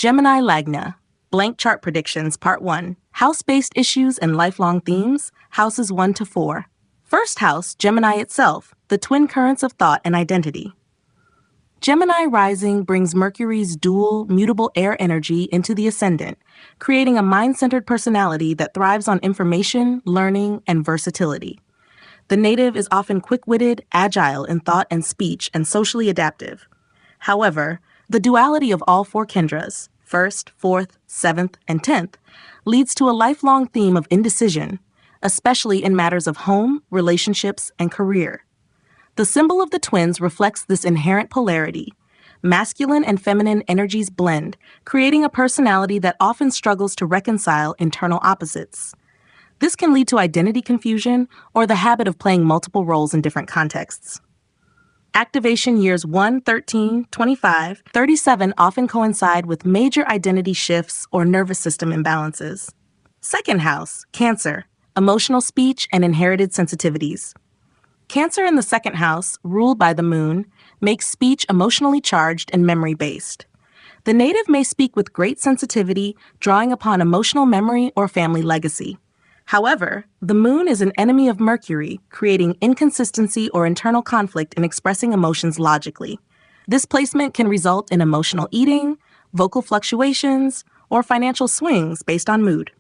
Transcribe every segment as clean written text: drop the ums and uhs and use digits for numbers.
Gemini Lagna, Blank Chart Predictions Part 1, House-Based Issues and Lifelong Themes, Houses 1 to 4. First house, Gemini itself, the twin currents of thought and identity. Gemini rising brings Mercury's dual, mutable air energy into the ascendant, creating a mind-centered personality that thrives on information, learning, and versatility. The native is often quick-witted, agile in thought and speech, and socially adaptive. However, the duality of all four Kendras, 1st, 4th, 7th, and 10th, leads to a lifelong theme of indecision, especially in matters of home, relationships, and career. The symbol of the twins reflects this inherent polarity. Masculine and feminine energies blend, creating a personality that often struggles to reconcile internal opposites. This can lead to identity confusion or the habit of playing multiple roles in different contexts. Activation years 1, 13, 25, 37 often coincide with major identity shifts or nervous system imbalances. Second house, Cancer, emotional speech and inherited sensitivities. Cancer in the second house, ruled by the moon, makes speech emotionally charged and memory-based. The native may speak with great sensitivity, drawing upon emotional memory or family legacy. However, the moon is an enemy of Mercury, creating inconsistency or internal conflict in expressing emotions logically. This placement can result in emotional eating, vocal fluctuations, or financial swings based on mood.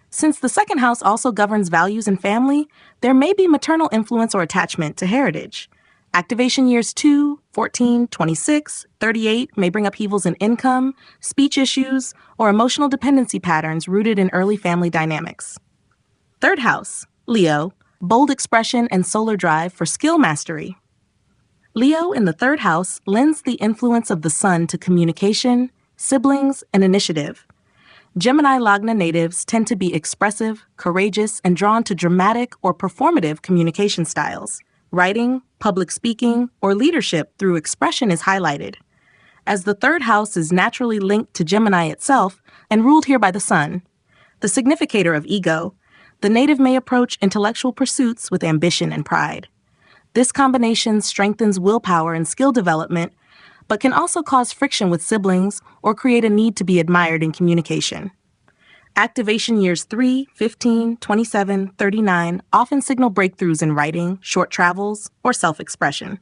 Since the second house also governs values and family, there may be maternal influence or attachment to heritage. Activation years 2, 14, 26, 38 may bring upheavals in income, speech issues, or emotional dependency patterns rooted in early family dynamics. Third house, Leo, bold expression and solar drive for skill mastery. Leo in the third house lends the influence of the sun to communication, siblings, and initiative. Gemini Lagna natives tend to be expressive, courageous, and drawn to dramatic or performative communication styles. Writing, public speaking, or leadership through expression is highlighted. As the third house is naturally linked to Gemini itself and ruled here by the sun, the significator of ego, the native may approach intellectual pursuits with ambition and pride. This combination strengthens willpower and skill development, but can also cause friction with siblings or create a need to be admired in communication. Activation years 3, 15, 27, 39 often signal breakthroughs in writing, short travels, or self-expression.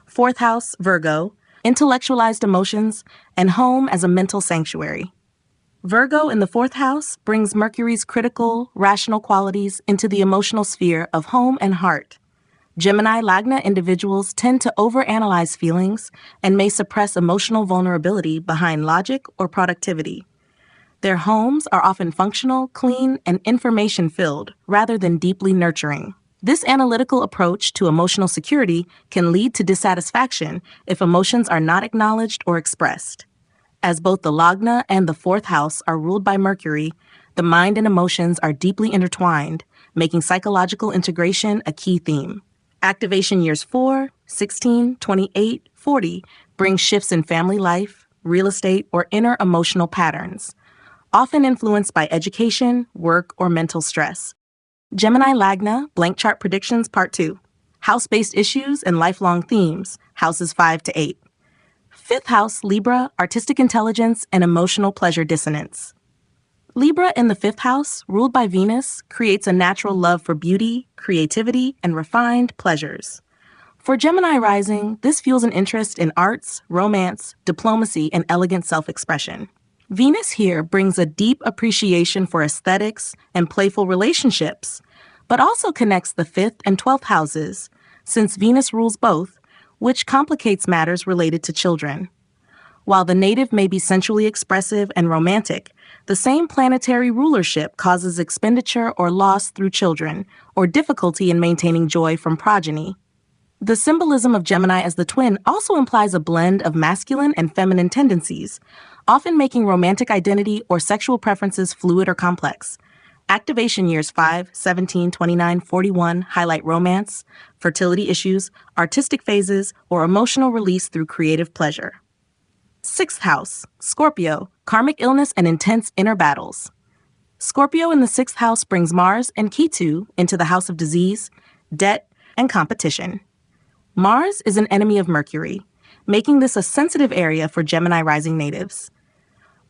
Fourth house, Virgo, intellectualized emotions, and home as a mental sanctuary. Virgo in the fourth house brings Mercury's critical, rational qualities into the emotional sphere of home and heart. Gemini Lagna individuals tend to overanalyze feelings and may suppress emotional vulnerability behind logic or productivity. Their homes are often functional, clean, and information-filled rather than deeply nurturing. This analytical approach to emotional security can lead to dissatisfaction if emotions are not acknowledged or expressed. As both the Lagna and the fourth house are ruled by Mercury, the mind and emotions are deeply intertwined, making psychological integration a key theme. Activation years 4, 16, 28, 40 bring shifts in family life, real estate, or inner emotional patterns, often influenced by education, work, or mental stress. Gemini Lagna, Blank Chart Predictions Part 2, House-Based Issues and Lifelong Themes, Houses 5 to 8. Fifth house, Libra, artistic intelligence and emotional pleasure dissonance. Libra in the fifth house, ruled by Venus, creates a natural love for beauty, creativity, and refined pleasures. For Gemini rising, this fuels an interest in arts, romance, diplomacy, and elegant self-expression. Venus here brings a deep appreciation for aesthetics and playful relationships, but also connects the 5th and 12th houses, since Venus rules both, which complicates matters related to children. While the native may be sensually expressive and romantic, the same planetary rulership causes expenditure or loss through children, or difficulty in maintaining joy from progeny. The symbolism of Gemini as the twin also implies a blend of masculine and feminine tendencies, often making romantic identity or sexual preferences fluid or complex. Activation years 5, 17, 29, 41 highlight romance, fertility issues, artistic phases, or emotional release through creative pleasure. Sixth house, Scorpio, karmic illness and intense inner battles. Scorpio in the sixth house brings Mars and Ketu into the house of disease, debt, and competition. Mars is an enemy of Mercury, making this a sensitive area for Gemini rising natives.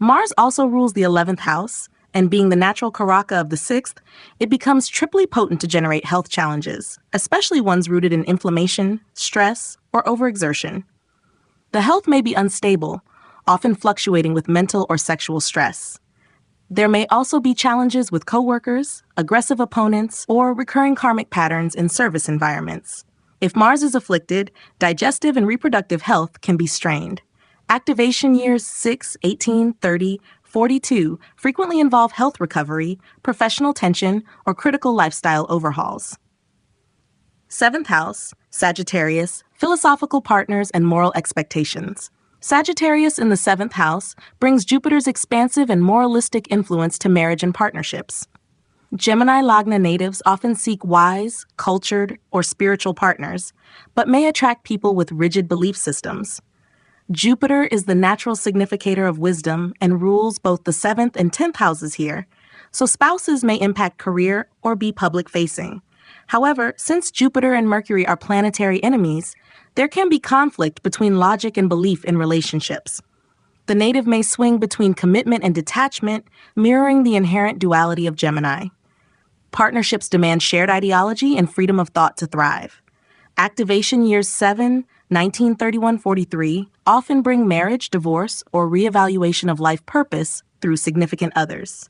Mars also rules the 11th house, and being the natural karaka of the 6th, it becomes triply potent to generate health challenges, especially ones rooted in inflammation, stress, or overexertion. The health may be unstable, often fluctuating with mental or sexual stress. There may also be challenges with coworkers, aggressive opponents, or recurring karmic patterns in service environments. If Mars is afflicted, digestive and reproductive health can be strained. Activation years 6, 18, 30, 42 frequently involve health recovery, professional tension, or critical lifestyle overhauls. 7th house, Sagittarius, philosophical partners and moral expectations. Sagittarius in the 7th house brings Jupiter's expansive and moralistic influence to marriage and partnerships. Gemini Lagna natives often seek wise, cultured, or spiritual partners, but may attract people with rigid belief systems. Jupiter is the natural significator of wisdom and rules both the 7th and 10th houses here, so spouses may impact career or be public-facing. However, since Jupiter and Mercury are planetary enemies, there can be conflict between logic and belief in relationships. The native may swing between commitment and detachment, mirroring the inherent duality of Gemini. Partnerships demand shared ideology and freedom of thought to thrive. Activation years 7, 1931-43 often bring marriage, divorce, or reevaluation of life purpose through significant others.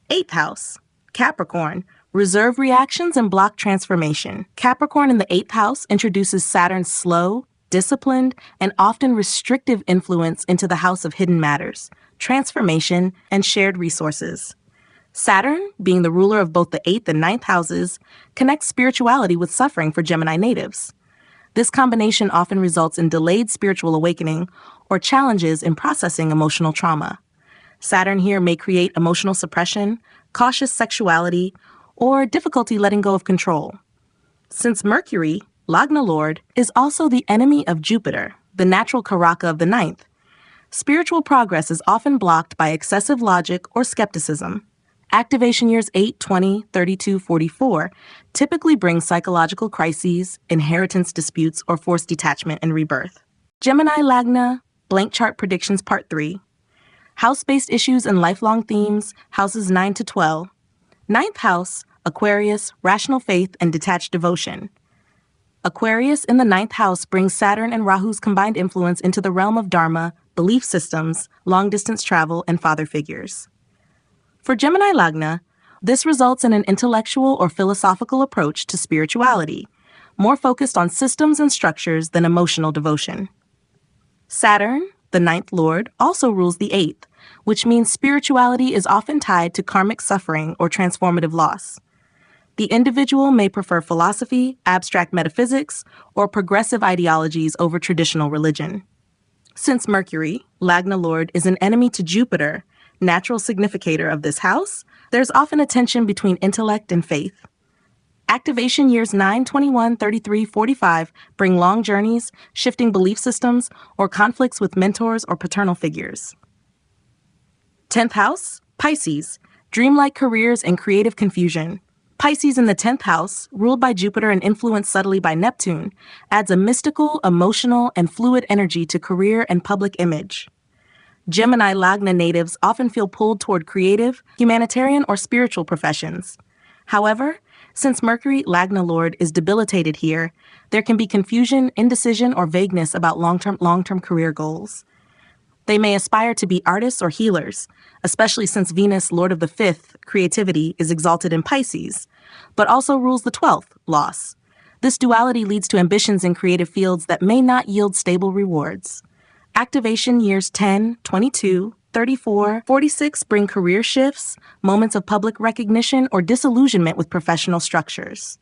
8th house, Capricorn, reserve reactions and block transformation. Capricorn in the 8th house introduces Saturn's slow, disciplined, and often restrictive influence into the house of hidden matters, transformation, and shared resources. Saturn, being the ruler of both the 8th and 9th houses, connects spirituality with suffering for Gemini natives. This combination often results in delayed spiritual awakening or challenges in processing emotional trauma. Saturn here may create emotional suppression, cautious sexuality, or difficulty letting go of control. Since Mercury, Lagna Lord, is also the enemy of Jupiter, the natural karaka of the 9th, spiritual progress is often blocked by excessive logic or skepticism. Activation years 8, 20, 32, 44 typically bring psychological crises, inheritance disputes, or forced detachment and rebirth. Gemini Lagna, Blank Chart Predictions Part 3. House-based issues and lifelong themes, houses 9 to 12. 9th house, Aquarius, rational faith, and detached devotion. Aquarius in the 9th house brings Saturn and Rahu's combined influence into the realm of dharma, belief systems, long-distance travel, and father figures. For Gemini Lagna, this results in an intellectual or philosophical approach to spirituality, more focused on systems and structures than emotional devotion. Saturn, the 9th lord, also rules the 8th, which means spirituality is often tied to karmic suffering or transformative loss. The individual may prefer philosophy, abstract metaphysics, or progressive ideologies over traditional religion. Since Mercury, Lagna Lord, is an enemy to Jupiter, natural significator of this house, there's often a tension between intellect and faith. Activation years 9, 21, 33, 45 bring long journeys, shifting belief systems, or conflicts with mentors or paternal figures. 10th house, Pisces, dreamlike careers and creative confusion. Pisces in the 10th house, ruled by Jupiter and influenced subtly by Neptune, adds a mystical, emotional, and fluid energy to career and public image. Gemini Lagna natives often feel pulled toward creative, humanitarian, or spiritual professions. However, since Mercury, Lagna Lord, is debilitated here, there can be confusion, indecision, or vagueness about long-term career goals. They may aspire to be artists or healers, especially since Venus, Lord of the 5th, creativity, is exalted in Pisces, but also rules the 12th, loss. This duality leads to ambitions in creative fields that may not yield stable rewards. Activation years 10, 22, 34, 46 bring career shifts, moments of public recognition, or disillusionment with professional structures.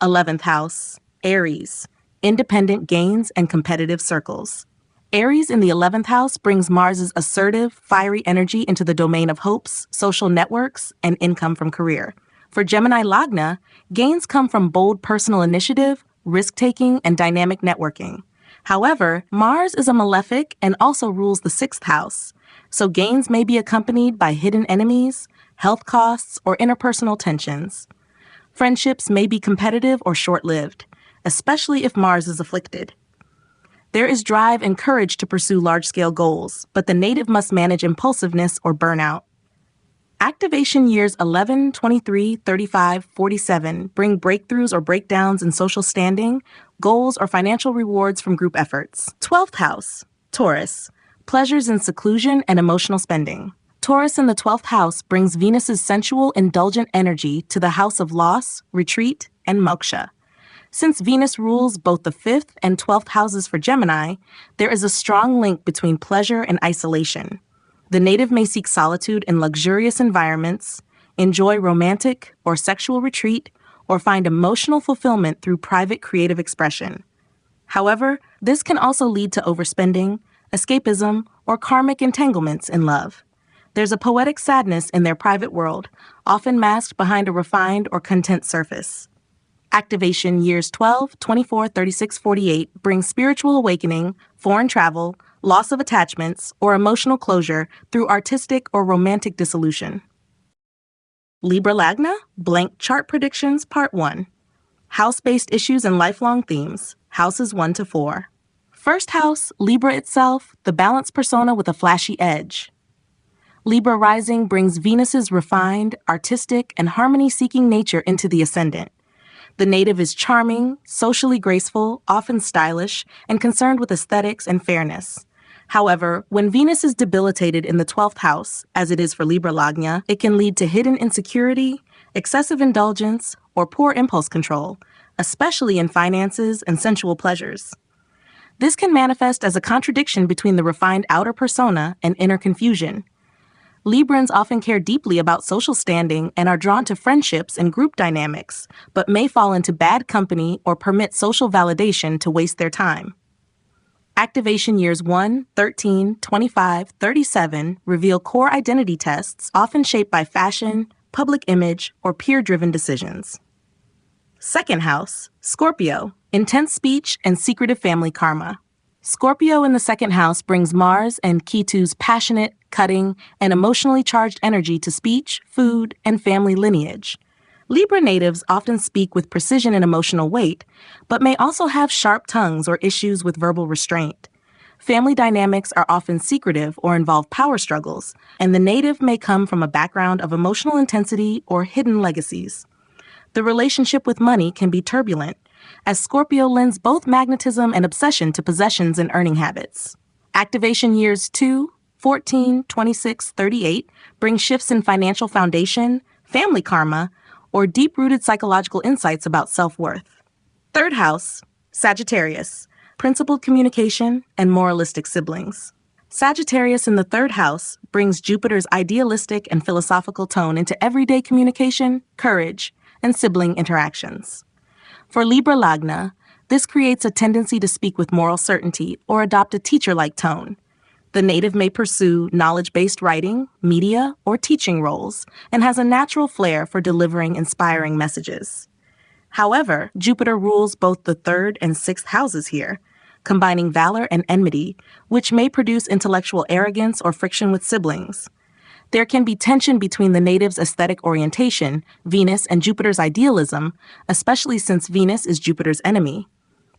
11th house, Aries, independent gains and competitive circles. Aries in the 11th house brings Mars's assertive, fiery energy into the domain of hopes, social networks, and income from career. For Gemini Lagna, gains come from bold personal initiative, risk-taking, and dynamic networking. However, Mars is a malefic and also rules the 6th house, so gains may be accompanied by hidden enemies, health costs, or interpersonal tensions. Friendships may be competitive or short-lived, especially if Mars is afflicted. There is drive and courage to pursue large-scale goals, but the native must manage impulsiveness or burnout. Activation years 11, 23, 35, 47 bring breakthroughs or breakdowns in social standing, goals, or financial rewards from group efforts. 12th house, Taurus, pleasures in seclusion and emotional spending. Taurus in the 12th house brings Venus's sensual, indulgent energy to the house of loss, retreat, and moksha. Since Venus rules both the 5th and 12th houses for Gemini, there is a strong link between pleasure and isolation. The native may seek solitude in luxurious environments, enjoy romantic or sexual retreat, or find emotional fulfillment through private creative expression. However, this can also lead to overspending, escapism, or karmic entanglements in love. There's a poetic sadness in their private world, often masked behind a refined or content surface. Activation years 12, 24, 36, 48 bring spiritual awakening, foreign travel, loss of attachments, or emotional closure through artistic or romantic dissolution. Libra Lagna, Blank Chart Predictions, Part 1. House-based issues and lifelong themes, houses 1 to 4. First house, Libra itself, the balanced persona with a flashy edge. Libra rising brings Venus's refined, artistic, and harmony-seeking nature into the ascendant. The native is charming, socially graceful, often stylish, and concerned with aesthetics and fairness. However, when Venus is debilitated in the 12th house, as it is for Libra Lagna, it can lead to hidden insecurity, excessive indulgence, or poor impulse control, especially in finances and sensual pleasures. This can manifest as a contradiction between the refined outer persona and inner confusion. Librans often care deeply about social standing and are drawn to friendships and group dynamics, but may fall into bad company or permit social validation to waste their time. Activation years 1, 13, 25, 37 reveal core identity tests often shaped by fashion, public image, or peer-driven decisions. Second house, Scorpio, intense speech and secretive family karma. Scorpio in the second house brings Mars and Ketu's passionate, cutting, and emotionally charged energy to speech, food, and family lineage. Libra natives often speak with precision and emotional weight, but may also have sharp tongues or issues with verbal restraint. Family dynamics are often secretive or involve power struggles, and the native may come from a background of emotional intensity or hidden legacies. The relationship with money can be turbulent, as Scorpio lends both magnetism and obsession to possessions and earning habits. Activation years 2, 14, 26, 38 bring shifts in financial foundation, family karma, or deep-rooted psychological insights about self-worth. Third house, Sagittarius, principled communication and moralistic siblings. Sagittarius in the third house brings Jupiter's idealistic and philosophical tone into everyday communication, courage, and sibling interactions. For Libra Lagna, this creates a tendency to speak with moral certainty or adopt a teacher-like tone. The native may pursue knowledge-based writing, media, or teaching roles, and has a natural flair for delivering inspiring messages. However, Jupiter rules both the third and sixth houses here, combining valor and enmity, which may produce intellectual arrogance or friction with siblings. There can be tension between the native's aesthetic orientation, Venus, and Jupiter's idealism, especially since Venus is Jupiter's enemy.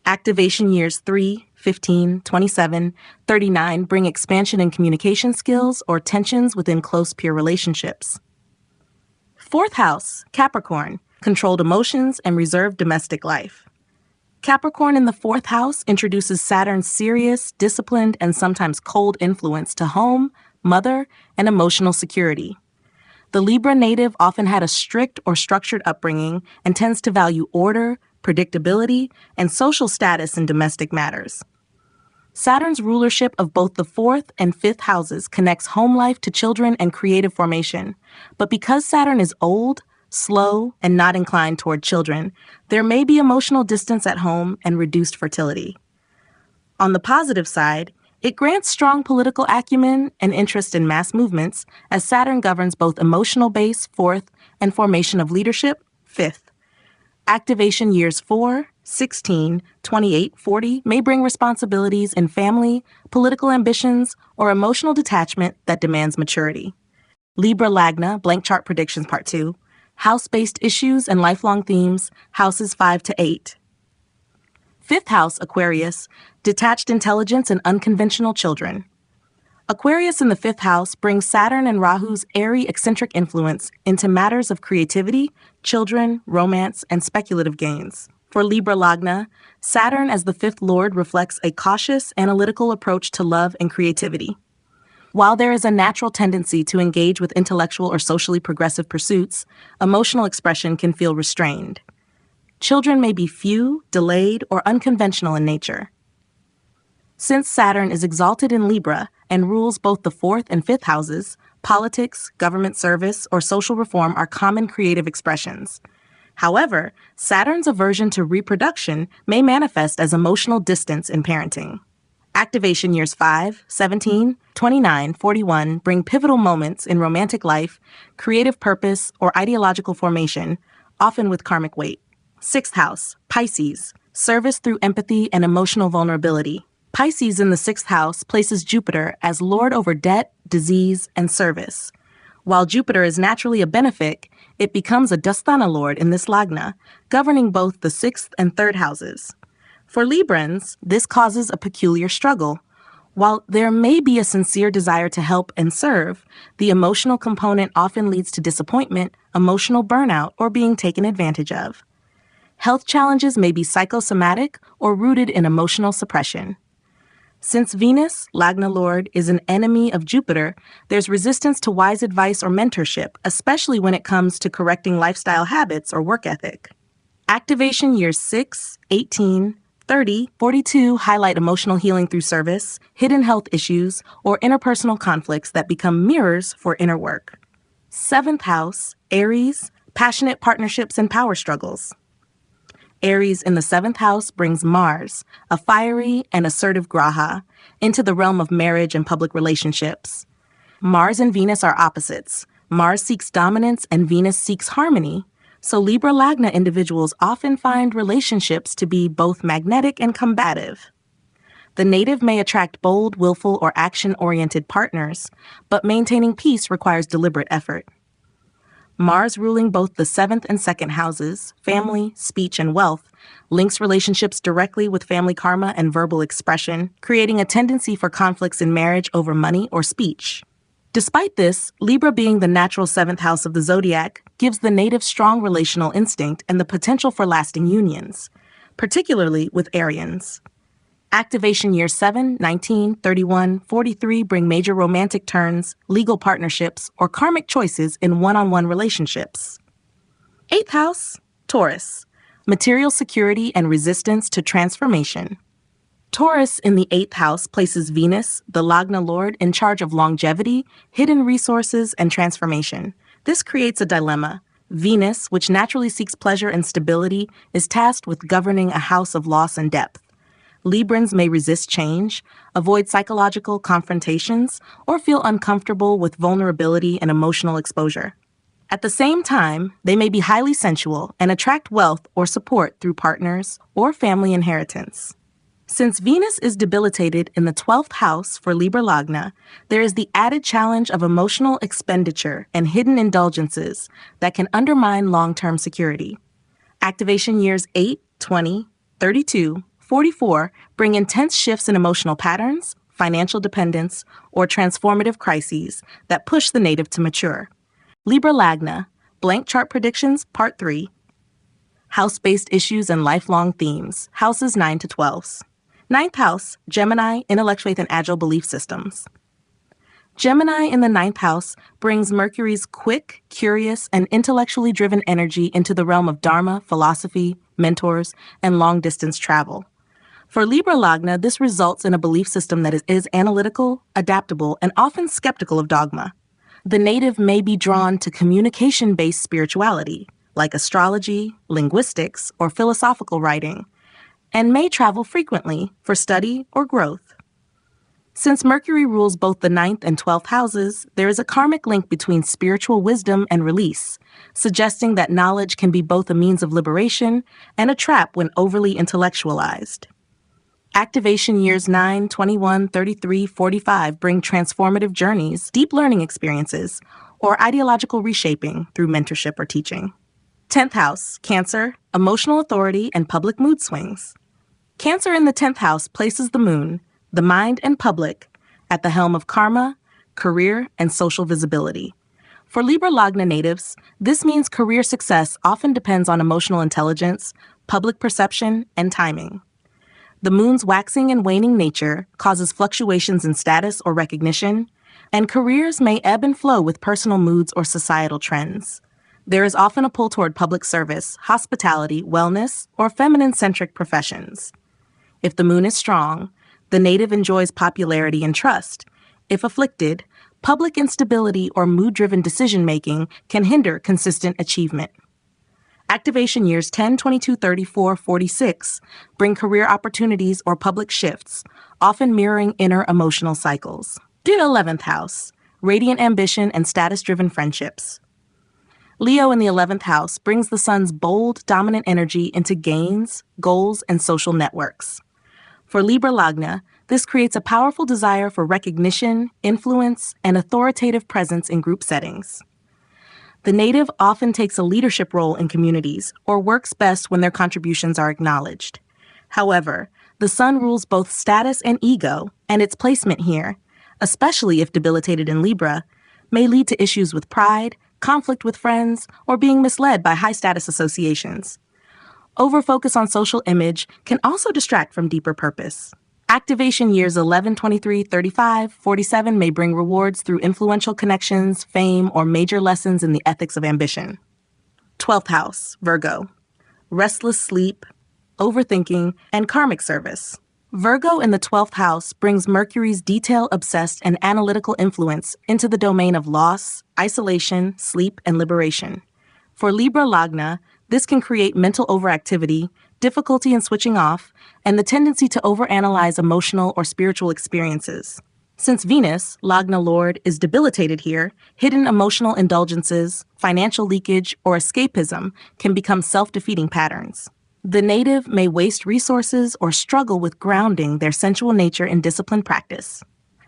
Activation years 3, 15, 27, 39 bring expansion in communication skills or tensions within close peer relationships. Fourth house, Capricorn, controlled emotions and reserved domestic life. Capricorn in the fourth house introduces Saturn's serious, disciplined, and sometimes cold influence to home, mother, and emotional security. The Libra native often had a strict or structured upbringing and tends to value order, predictability, and social status in domestic matters. Saturn's rulership of both the fourth and fifth houses connects home life to children and creative formation, but because Saturn is old, slow, and not inclined toward children, there may be emotional distance at home and reduced fertility. On the positive side, it grants strong political acumen and interest in mass movements, as Saturn governs both emotional base, fourth, and formation of leadership, fifth. Activation years 4, 16, 28, 40 may bring responsibilities in family, political ambitions, or emotional detachment that demands maturity. Libra Lagna, Blank Chart Predictions Part 2, House-based issues and lifelong themes, houses 5 to 8. Fifth house, Aquarius, detached intelligence and unconventional children. Aquarius in the fifth house brings Saturn and Rahu's airy, eccentric influence into matters of creativity, children, romance, and speculative gains. For Libra Lagna, Saturn as the fifth lord reflects a cautious, analytical approach to love and creativity. While there is a natural tendency to engage with intellectual or socially progressive pursuits, emotional expression can feel restrained. Children may be few, delayed, or unconventional in nature. Since Saturn is exalted in Libra and rules both the fourth and fifth houses, politics, government service, or social reform are common creative expressions. However, Saturn's aversion to reproduction may manifest as emotional distance in parenting. Activation years 5, 17, 29, 41 bring pivotal moments in romantic life, creative purpose, or ideological formation, often with karmic weight. Sixth house, Pisces, service through empathy and emotional vulnerability. Pisces in the sixth house places Jupiter as lord over debt, disease, and service. While Jupiter is naturally a benefic, it becomes a Dusthana lord in this Lagna, governing both the sixth and third houses. For Librans, this causes a peculiar struggle. While there may be a sincere desire to help and serve, the emotional component often leads to disappointment, emotional burnout, or being taken advantage of. Health challenges may be psychosomatic or rooted in emotional suppression. Since Venus, Lagna Lord, is an enemy of Jupiter, there's resistance to wise advice or mentorship, especially when it comes to correcting lifestyle habits or work ethic. Activation years 6, 18, 30, 42 highlight emotional healing through service, hidden health issues, or interpersonal conflicts that become mirrors for inner work. Seventh house, Aries, passionate partnerships and power struggles. Aries in the seventh house brings Mars, a fiery and assertive graha, into the realm of marriage and public relationships. Mars and Venus are opposites. Mars seeks dominance and Venus seeks harmony. So Libra Lagna individuals often find relationships to be both magnetic and combative. The native may attract bold, willful, or action-oriented partners, but maintaining peace requires deliberate effort. Mars ruling both the seventh and second houses, family, speech, and wealth, links relationships directly with family karma and verbal expression, creating a tendency for conflicts in marriage over money or speech. Despite this, Libra being the natural seventh house of the zodiac gives the native strong relational instinct and the potential for lasting unions, particularly with Arians. Activation years 7, 19, 31, 43 bring major romantic turns, legal partnerships, or karmic choices in one-on-one relationships. Eighth house, Taurus, material security and resistance to transformation. Taurus in the eighth house places Venus, the Lagna Lord, in charge of longevity, hidden resources, and transformation. This creates a dilemma. Venus, which naturally seeks pleasure and stability, is tasked with governing a house of loss and depth. Librans may resist change, avoid psychological confrontations, or feel uncomfortable with vulnerability and emotional exposure. At the same time, they may be highly sensual and attract wealth or support through partners or family inheritance. Since Venus is debilitated in the 12th house for Libra Lagna, there is the added challenge of emotional expenditure and hidden indulgences that can undermine long-term security. Activation years 8, 20, 32, 44 bring intense shifts in emotional patterns, financial dependence, or transformative crises that push the native to mature. Libra Lagna, Blank Chart Predictions, Part 3. House-based issues and lifelong themes, houses 9 to 12. Ninth house, Gemini, intellectual faith and agile belief systems. Gemini in the ninth house brings Mercury's quick, curious, and intellectually driven energy into the realm of dharma, philosophy, mentors, and long-distance travel. For Libra Lagna, this results in a belief system that is analytical, adaptable, and often skeptical of dogma. The native may be drawn to communication-based spirituality, like astrology, linguistics, or philosophical writing, and may travel frequently for study or growth. Since Mercury rules both the ninth and 12th houses, there is a karmic link between spiritual wisdom and release, suggesting that knowledge can be both a means of liberation and a trap when overly intellectualized. Activation years 9, 21, 33, 45 bring transformative journeys, deep learning experiences, or ideological reshaping through mentorship or teaching. 10th house, Cancer, emotional authority and public mood swings. Cancer in the 10th house places the moon, the mind and public, at the helm of karma, career, and social visibility. For Libra Lagna natives, this means career success often depends on emotional intelligence, public perception, and timing. The moon's waxing and waning nature causes fluctuations in status or recognition, and careers may ebb and flow with personal moods or societal trends. There is often a pull toward public service, hospitality, wellness, or feminine-centric professions. If the moon is strong, the native enjoys popularity and trust. If afflicted, public instability or mood-driven decision-making can hinder consistent achievement. Activation years 10, 22, 34, 46 bring career opportunities or public shifts, often mirroring inner emotional cycles. The 11th house, radiant ambition and status-driven friendships. Leo in the 11th house brings the sun's bold, dominant energy into gains, goals, and social networks. For Libra Lagna, this creates a powerful desire for recognition, influence, and authoritative presence in group settings. The native often takes a leadership role in communities or works best when their contributions are acknowledged. However, the sun rules both status and ego, and its placement here, especially if debilitated in Libra, may lead to issues with pride, conflict with friends, or being misled by high-status associations. Overfocus on social image can also distract from deeper purpose. Activation years 11, 23, 35, 47 may bring rewards through influential connections, fame, or major lessons in the ethics of ambition. 12th house, Virgo. Restless sleep, overthinking, and karmic service. Virgo in the 12th house brings Mercury's detail-obsessed and analytical influence into the domain of loss, isolation, sleep, and liberation. For Libra Lagna, this can create mental overactivity, difficulty in switching off, and the tendency to overanalyze emotional or spiritual experiences. Since Venus, Lagna Lord, is debilitated here, hidden emotional indulgences, financial leakage, or escapism can become self-defeating patterns. The native may waste resources or struggle with grounding their sensual nature in disciplined practice.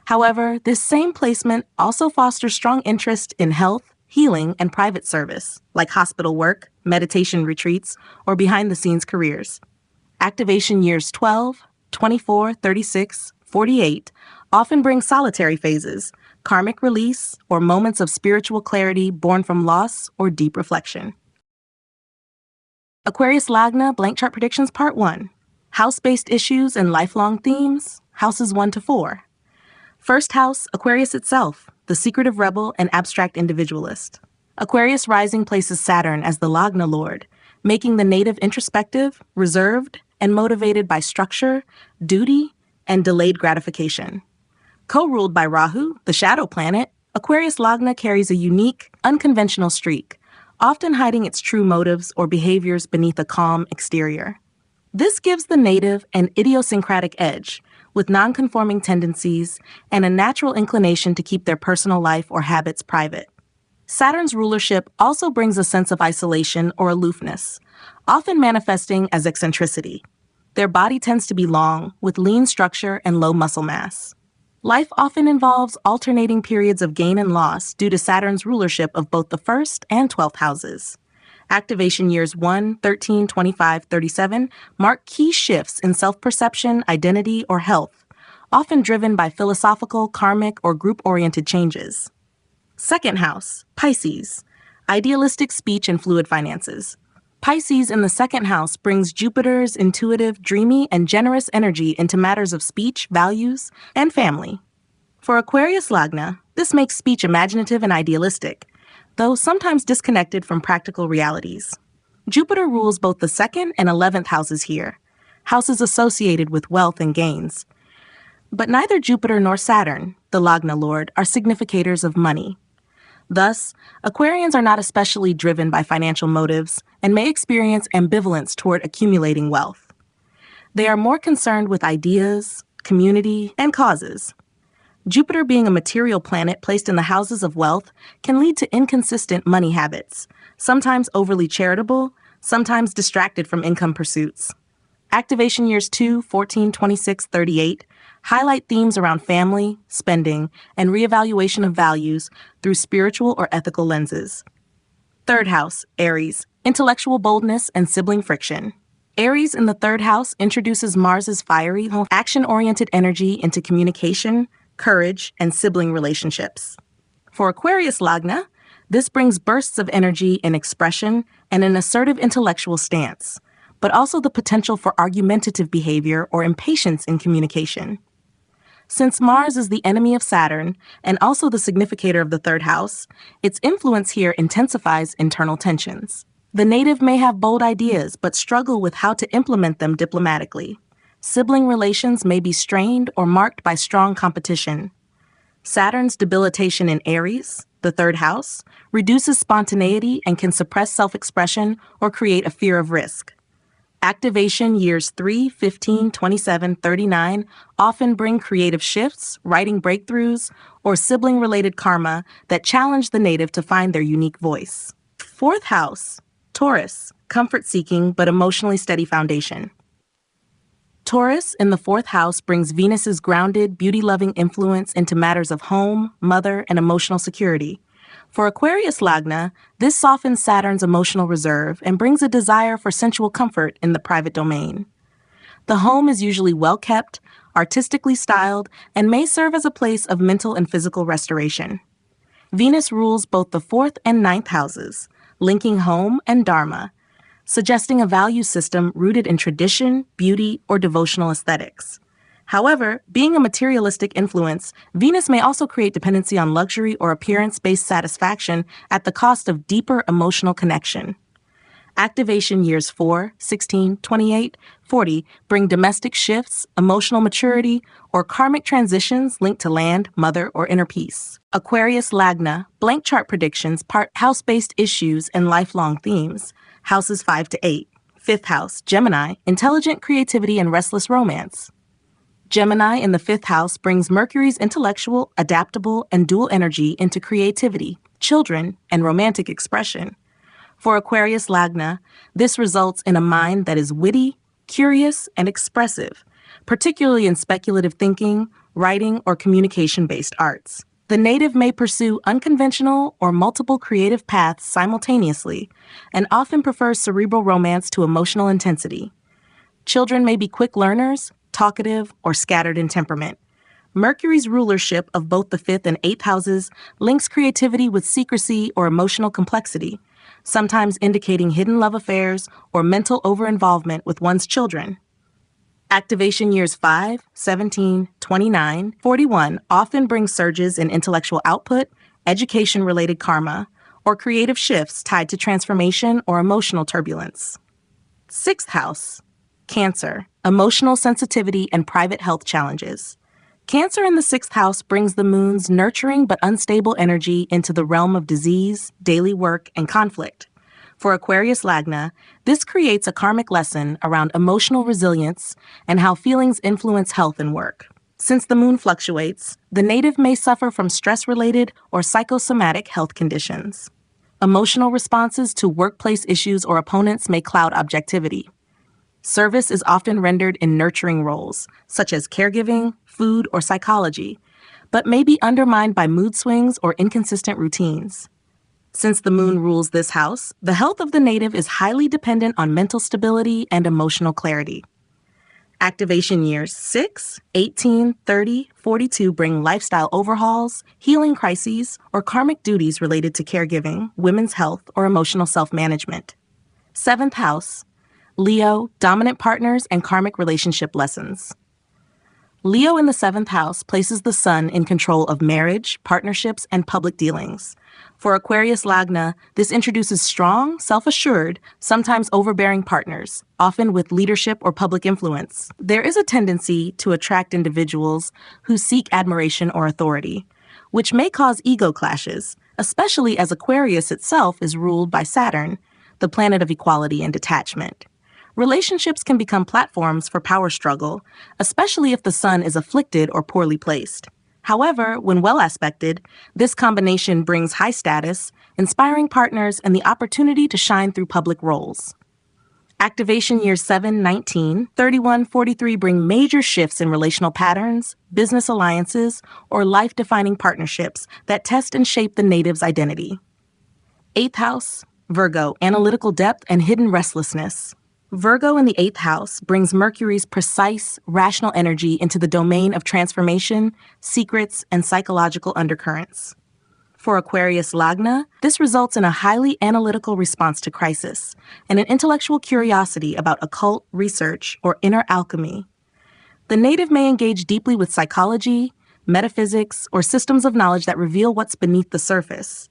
However, this same placement also fosters strong interest in health, healing, and private service, like hospital work, meditation retreats, or behind-the-scenes careers. Activation years 12, 24, 36, 48 often bring solitary phases, karmic release, or moments of spiritual clarity born from loss or deep reflection. Aquarius Lagna Blank Chart Predictions Part 1. House-based issues and lifelong themes, houses 1 to 4. First house, Aquarius itself, the secretive rebel and abstract individualist. Aquarius rising places Saturn as the Lagna Lord, making the native introspective, reserved, and motivated by structure, duty, and delayed gratification. Co-ruled by Rahu, the shadow planet, Aquarius Lagna carries a unique, unconventional streak, often hiding its true motives or behaviors beneath a calm exterior. This gives the native an idiosyncratic edge, with non-conforming tendencies and a natural inclination to keep their personal life or habits private. Saturn's rulership also brings a sense of isolation or aloofness, often manifesting as eccentricity. Their body tends to be long, with lean structure and low muscle mass. Life often involves alternating periods of gain and loss due to Saturn's rulership of both the 1st and 12th houses. Activation years 1, 13, 25, 37 mark key shifts in self-perception, identity, or health, often driven by philosophical, karmic, or group-oriented changes. Second house, Pisces, idealistic speech and fluid finances. Pisces in the second house brings Jupiter's intuitive, dreamy, and generous energy into matters of speech, values, and family. For Aquarius Lagna, this makes speech imaginative and idealistic, though sometimes disconnected from practical realities. Jupiter rules both the 2nd and 11th houses here, houses associated with wealth and gains. But neither Jupiter nor Saturn, the Lagna Lord, are significators of money. Thus, Aquarians are not especially driven by financial motives and may experience ambivalence toward accumulating wealth. They are more concerned with ideas, community, and causes. Jupiter being a material planet placed in the houses of wealth can lead to inconsistent money habits, sometimes overly charitable, sometimes distracted from income pursuits. Activation years 2, 14, 26, 38 highlight themes around family, spending, and reevaluation of values through spiritual or ethical lenses. Third house, Aries, intellectual boldness and sibling friction. Aries in the third house introduces Mars's fiery, action-oriented energy into communication, courage, and sibling relationships. For Aquarius Lagna, this brings bursts of energy in expression and an assertive intellectual stance, but also the potential for argumentative behavior or impatience in communication. Since Mars is the enemy of Saturn and also the significator of the third house, its influence here intensifies internal tensions. The native may have bold ideas but struggle with how to implement them diplomatically. Sibling relations may be strained or marked by strong competition. Saturn's debilitation in Aries, the third house, reduces spontaneity and can suppress self-expression or create a fear of risk. Activation years 3, 15, 27, 39 often bring creative shifts, writing breakthroughs, or sibling-related karma that challenge the native to find their unique voice. Fourth house, Taurus, comfort-seeking but emotionally steady foundation. Taurus in the fourth house brings Venus's grounded, beauty-loving influence into matters of home, mother, and emotional security. For Aquarius Lagna, this softens Saturn's emotional reserve and brings a desire for sensual comfort in the private domain. The home is usually well-kept, artistically styled, and may serve as a place of mental and physical restoration. Venus rules both the fourth and ninth houses, linking home and dharma, suggesting a value system rooted in tradition, beauty, or devotional aesthetics. However, being a materialistic influence, Venus may also create dependency on luxury or appearance-based satisfaction at the cost of deeper emotional connection. Activation years 4, 16, 28, 40 bring domestic shifts, emotional maturity, or karmic transitions linked to land, mother, or inner peace. Aquarius Lagna, blank chart predictions, part house-based issues and lifelong themes, houses 5 to 8. Fifth house, Gemini, intelligent creativity and restless romance. Gemini in the fifth house brings Mercury's intellectual, adaptable, and dual energy into creativity, children, and romantic expression. For Aquarius Lagna, this results in a mind that is witty, curious, and expressive, particularly in speculative thinking, writing, or communication-based arts. The native may pursue unconventional or multiple creative paths simultaneously and often prefers cerebral romance to emotional intensity. Children may be quick learners, talkative, or scattered in temperament. Mercury's rulership of both the fifth and eighth houses links creativity with secrecy or emotional complexity, sometimes indicating hidden love affairs or mental over-involvement with one's children. Activation years 5, 17, 29, 41 often bring surges in intellectual output, education-related karma, or creative shifts tied to transformation or emotional turbulence. Sixth house, Cancer, emotional sensitivity and private health challenges. Cancer in the sixth house brings the moon's nurturing but unstable energy into the realm of disease, daily work, and conflict. For Aquarius Lagna, this creates a karmic lesson around emotional resilience and how feelings influence health and work. Since the moon fluctuates, the native may suffer from stress-related or psychosomatic health conditions. Emotional responses to workplace issues or opponents may cloud objectivity. Service is often rendered in nurturing roles, such as caregiving, food, or psychology, but may be undermined by mood swings or inconsistent routines. Since the moon rules this house, the health of the native is highly dependent on mental stability and emotional clarity. Activation years 6, 18, 30, 42 bring lifestyle overhauls, healing crises, or karmic duties related to caregiving, women's health, or emotional self-management. Seventh house, Leo, dominant partners and karmic relationship lessons. Leo in the seventh house places the sun in control of marriage, partnerships, and public dealings. For Aquarius Lagna, this introduces strong, self-assured, sometimes overbearing partners, often with leadership or public influence. There is a tendency to attract individuals who seek admiration or authority, which may cause ego clashes, especially as Aquarius itself is ruled by Saturn, the planet of equality and detachment. Relationships can become platforms for power struggle, especially if the sun is afflicted or poorly placed. However, when well aspected, this combination brings high status, inspiring partners, and the opportunity to shine through public roles. Activation years 7, 19, 31, 43 bring major shifts in relational patterns, business alliances, or life-defining partnerships that test and shape the native's identity. Eighth house, Virgo, analytical depth and hidden restlessness. Virgo in the 8th house brings Mercury's precise, rational energy into the domain of transformation, secrets, and psychological undercurrents. For Aquarius Lagna, this results in a highly analytical response to crisis and an intellectual curiosity about occult research or inner alchemy. The native may engage deeply with psychology, metaphysics, or systems of knowledge that reveal what's beneath the surface.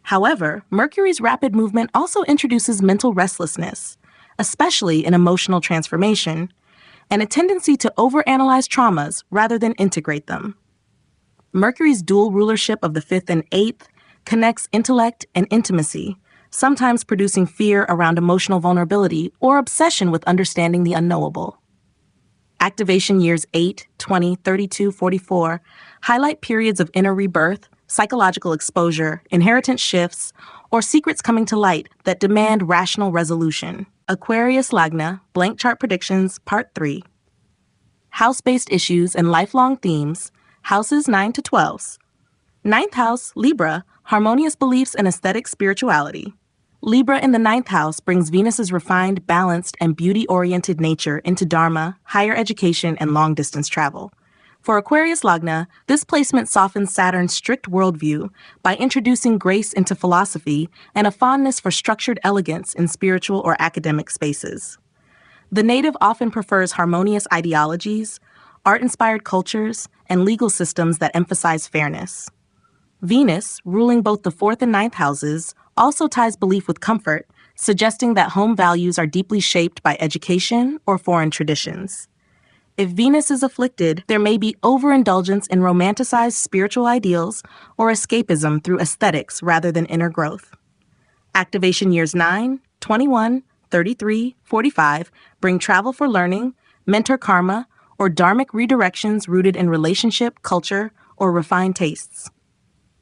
However, Mercury's rapid movement also introduces mental restlessness, especially in emotional transformation, and a tendency to overanalyze traumas rather than integrate them. Mercury's dual rulership of the 5th and 8th connects intellect and intimacy, sometimes producing fear around emotional vulnerability or obsession with understanding the unknowable. Activation years 8, 20, 32, 44 highlight periods of inner rebirth, psychological exposure, inheritance shifts, or secrets coming to light that demand rational resolution. Aquarius Lagna, Blank Chart Predictions, Part 3. House-based issues and lifelong themes, houses 9 to 12. Ninth house, Libra, harmonious beliefs and aesthetic spirituality. Libra in the 9th house brings Venus's refined, balanced, and beauty-oriented nature into Dharma, higher education, and long-distance travel. For Aquarius Lagna, this placement softens Saturn's strict worldview by introducing grace into philosophy and a fondness for structured elegance in spiritual or academic spaces. The native often prefers harmonious ideologies, art-inspired cultures, and legal systems that emphasize fairness. Venus, ruling both the 4th and 9th houses, also ties belief with comfort, suggesting that home values are deeply shaped by education or foreign traditions. If Venus is afflicted, there may be overindulgence in romanticized spiritual ideals or escapism through aesthetics rather than inner growth. Activation years 9, 21, 33, 45 bring travel for learning, mentor karma, or dharmic redirections rooted in relationship, culture, or refined tastes.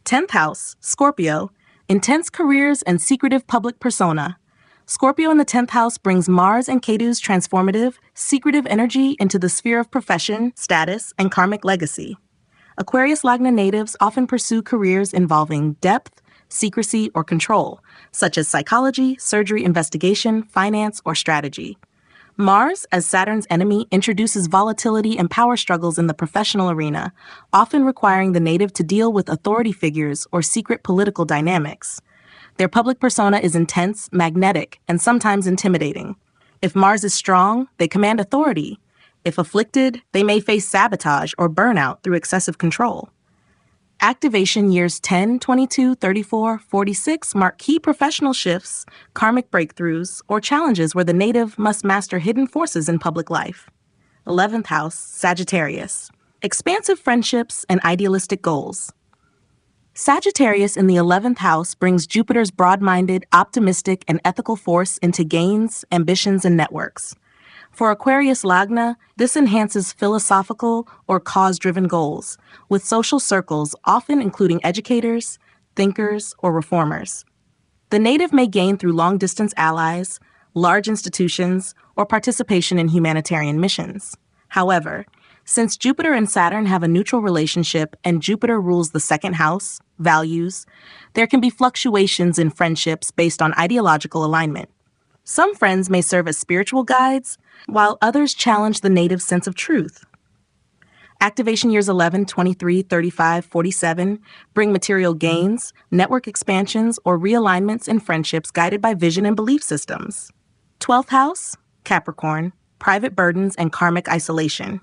10th house, Scorpio, intense careers and secretive public persona. Scorpio in the 10th house brings Mars and Ketu's transformative, secretive energy into the sphere of profession, status, and karmic legacy. Aquarius Lagna natives often pursue careers involving depth, secrecy, or control, such as psychology, surgery investigation, finance, or strategy. Mars, as Saturn's enemy, introduces volatility and power struggles in the professional arena, often requiring the native to deal with authority figures or secret political dynamics. Their public persona is intense, magnetic, and sometimes intimidating. If Mars is strong, they command authority. If afflicted, they may face sabotage or burnout through excessive control. Activation years 10, 22, 34, 46 mark key professional shifts, karmic breakthroughs, or challenges where the native must master hidden forces in public life. 11th house, Sagittarius. Expansive friendships and idealistic goals. Sagittarius in the 11th house brings Jupiter's broad-minded, optimistic, and ethical force into gains, ambitions, and networks. For Aquarius Lagna, this enhances philosophical or cause-driven goals, with social circles often including educators, thinkers, or reformers. The native may gain through long-distance allies, large institutions, or participation in humanitarian missions. However, since Jupiter and Saturn have a neutral relationship and Jupiter rules the 2nd house, values, there can be fluctuations in friendships based on ideological alignment. Some friends may serve as spiritual guides, while others challenge the native's sense of truth. Activation years 11, 23, 35, 47 bring material gains, network expansions, or realignments in friendships guided by vision and belief systems. 12th house, Capricorn, private burdens and karmic isolation.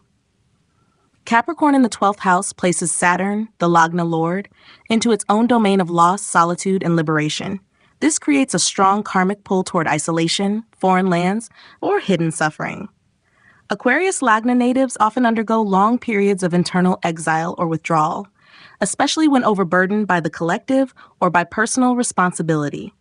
Capricorn in the 12th house places Saturn, the Lagna Lord, into its own domain of loss, solitude, and liberation. This creates a strong karmic pull toward isolation, foreign lands, or hidden suffering. Aquarius Lagna natives often undergo long periods of internal exile or withdrawal, especially when overburdened by the collective or by personal responsibility.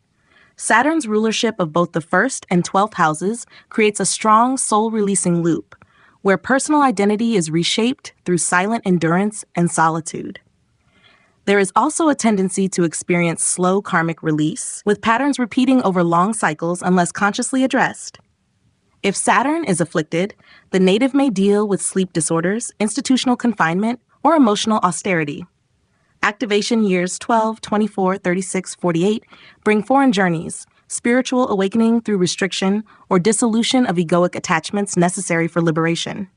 Saturn's rulership of both the 1st and 12th houses creates a strong soul-releasing loop, where personal identity is reshaped through silent endurance and solitude. There is also a tendency to experience slow karmic release, with patterns repeating over long cycles unless consciously addressed. If Saturn is afflicted, the native may deal with sleep disorders, institutional confinement, or emotional austerity. Activation years 12, 24, 36, 48 bring foreign journeys, spiritual awakening through restriction, or dissolution of egoic attachments necessary for liberation.